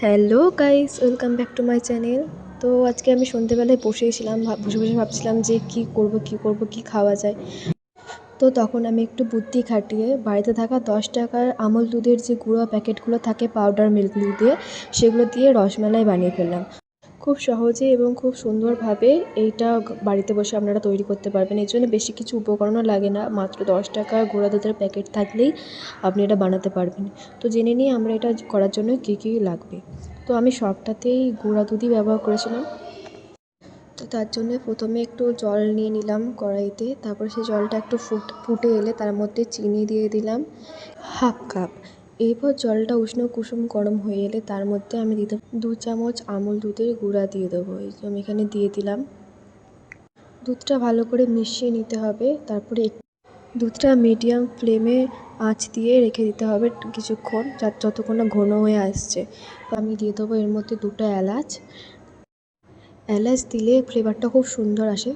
Hello guys, welcome back to my channel. তো আজকে আমি সন্ধেবেলায় বসেছিলাম, বসে বসে ভাবছিলাম যে কি খাওয়া যায়। তো তখন আমি একটু বুদ্ধি খাটিয়ে বাড়িতে থাকা 10 টাকার আমুল দুধের যে গুঁড়ো প্যাকেটগুলো থাকে পাউডার মিল্ক দিয়ে, সেগুলো দিয়ে রসমালাই বানিয়ে ফেললাম। খুব সহজে এবং খুব সুন্দরভাবে এইটা বাড়িতে বসে আপনারা তৈরি করতে পারবেন। এর জন্য বেশি কিছু উপকরণও লাগে না, মাত্র 10 টাকার গুঁড়া দুধের প্যাকেট থাকলেই আপনি এটা বানাতে পারবেন। তো জেনে নিই আমরা এটা করার জন্য কী কী লাগবে। তো আমি সবটাতেই গুঁড়া দুধই ব্যবহার করেছিলাম। তো তার জন্য প্রথমে একটু জল নিয়ে নিলাম কড়াইতে, তারপর সেই জলটা একটু ফুটে এলে তার মধ্যে চিনি দিয়ে দিলাম 1/2 কাপ। এরপর জলটা উষ্ণ কুসুম গরম হয়ে এলে তার মধ্যে আমি দিয়ে দেবো 2 চামচ আমুল দুধের গুঁড়া দিয়ে দেবো। এই যে আমি এখানে দিয়ে দিলাম। দুধটা ভালো করে মিশিয়ে নিতে হবে। তারপরে দুধটা মিডিয়াম ফ্লেমে আঁচ দিয়ে রেখে দিতে হবে কিছুক্ষণ, যতক্ষণ না ঘন হয়ে আসছে। আমি দিয়ে দেবো এর মধ্যে 2টা এলাচ। এলাচ দিলে ফ্লেভারটা খুব সুন্দর আসে,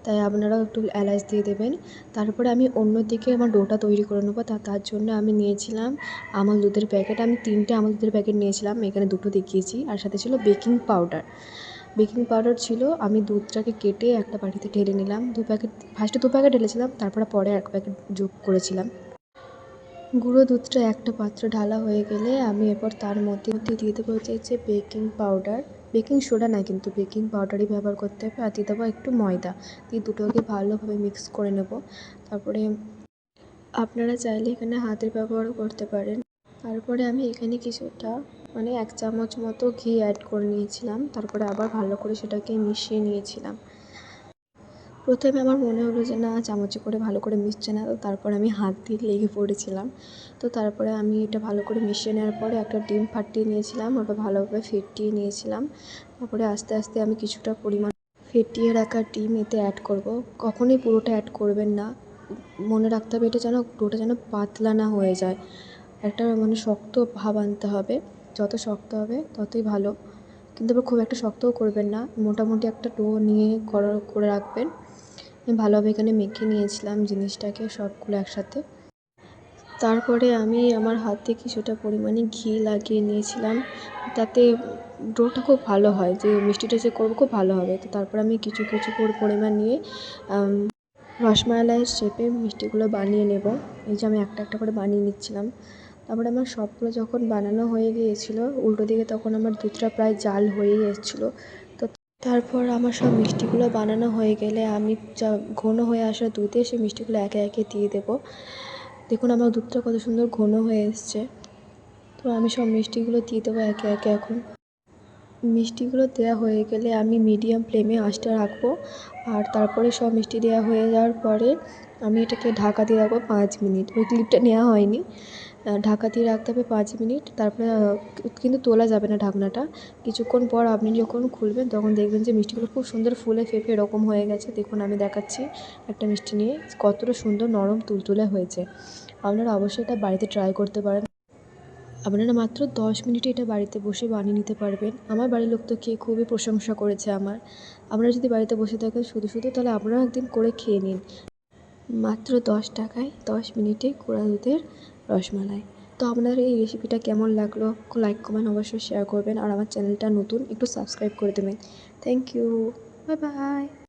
তাই আপনারাও একটু এলাচ দিয়ে দেবেন। তারপরে আমি অন্যদিকে আমার ডোটা তৈরি করে নেবো। তার জন্য আমি নিয়েছিলাম আমুল দুধের প্যাকেট। আমি 3টে আমুল দুধের প্যাকেট নিয়েছিলাম, এখানে 2টো দেখিয়েছি। আর সাথে ছিল বেকিং পাউডার। বেকিং পাউডার ছিল, আমি দুধটাকে কেটে একটা বাটিতে ঢেলে নিলাম। ফার্স্টে 2 প্যাকেট ঢেলেছিলাম, তারপরে 1 প্যাকেট যোগ করেছিলাম। গুঁড়ো দুধটা একটা পাত্রে ঢালা হয়ে গেলে আমি এরপর তার মধ্যে দিয়ে দেবো হচ্ছে বেকিং পাউডার। বেকিং সোডা না, কিন্তু বেকিং পাউডারই ব্যবহার করতে হবে। আর দিয়ে দেবো একটু ময়দা, দিয়ে দুটোকে ভালোভাবে মিক্স করে নেব। তারপরে আপনারা চাইলে এখানে হাতের ব্যবহারও করতে পারেন। তারপরে আমি এখানে কিছুটা 1 চামচ মতো ঘি অ্যাড করে নিয়েছিলাম। তারপরে আবার ভালো করে সেটাকে মিশিয়ে নিয়েছিলাম। প্রথমে আমার মনে হলো যে না, চামচে করে ভালো করে মিশছে না। তো তারপর আমি হাত দিয়ে লেগে পড়েছিলাম। তো তারপরে আমি এটা ভালো করে মিশিয়ে নেওয়ার পরে একটা ডিম ফাটিয়ে নিয়েছিলাম, ওটা ভালোভাবে ফেটিয়ে নিয়েছিলাম। তারপরে আস্তে আস্তে আমি কিছুটা পরিমাণ ফেটিয়ে রাখা ডিম এতে অ্যাড করব। কখনোই পুরোটা অ্যাড করবেন না। মনে রাখতে হবে ডোটা যেন পাতলা না হয়ে যায়, একটা শক্ত ভাব আনতে হবে। যত শক্ত হবে ততই ভালো, কিন্তু আবার খুব একটা শক্তও করবেন না। মোটামুটি একটা ডো নিয়ে করে রাখবেন। আমি ভালোভাবে এখানে মেখে নিয়েছিলাম জিনিসটাকে সবগুলো একসাথে। তারপরে আমি আমার হাতে কিছুটা পরিমাণে ঘি লাগিয়ে নিয়েছিলাম, তাতে ডোটা খুব ভালো হয়, যে মিষ্টিটা যে করবো খুব ভালো হবে। তো তারপর আমি কিছু পরিমাণ নিয়ে রসমালাইয়ের শেপে মিষ্টিগুলো বানিয়ে নেব। এই যে আমি একটা একটা করে বানিয়ে নিচ্ছিলাম। তারপরে আমার সবগুলো যখন বানানো হয়ে গিয়েছিলো, উল্টো দিকে তখন আমার দুধটা প্রায় জাল হয়েই এসেছিলো। তো তারপর আমার সব মিষ্টিগুলো বানানো হয়ে গেলে আমি ঘন হয়ে আসা দুধে সেই মিষ্টিগুলো একে একে দিয়ে দেবো। দেখুন আমার দুধটা কত সুন্দর ঘন হয়ে এসছে। তো আমি সব মিষ্টিগুলো দিয়ে দেবো একে একে। এখন মিষ্টিগুলো দেওয়া হয়ে গেলে আমি মিডিয়াম ফ্লেমে আঁচটা রাখবো। আর তারপরে সব মিষ্টি দেওয়া হয়ে যাওয়ার পরে আমি এটাকে ঢাকা দিয়ে রাখবো 5 মিনিট। ওই ক্লিপটা নেওয়া হয়নি। ঢাকা দিয়ে রাখতে হবে 5 মিনিট। তারপরে কিন্তু তোলা যাবে না ঢাকনাটা। কিছুক্ষণ পর আপনি যখন খুলবেন তখন দেখবেন যে মিষ্টিগুলো খুব সুন্দর ফুলে ফেঁপে এরকম হয়ে গেছে। দেখুন আমি দেখাচ্ছি একটা মিষ্টি নিয়ে, কতটা সুন্দর নরম তুলতুলে হয়েছে। আপনারা অবশ্যই এটা বাড়িতে ট্রাই করতে পারেন। আপনারা মাত্র 10 মিনিটে এটা বাড়িতে বসে বানিয়ে নিতে পারবেন। আমার বাড়ির লোক তো খেয়ে খুবই প্রশংসা করেছে আমার। আপনারা যদি বাড়িতে বসে থাকেন শুধু তাহলে আপনারাও একদিন করে খেয়ে নিন। মাত্র 10 টাকায় 10 মিনিটে গুঁড়া দুধের রসমালাই। তো আপনাদের এই রেসিপিটা কেমন লাগলো লাইক কমেন্ট অবশ্যই শেয়ার করবেন। আর আমার চ্যানেলটা নতুন, একটু সাবস্ক্রাইব করে দেবেন। Thank you, bye by.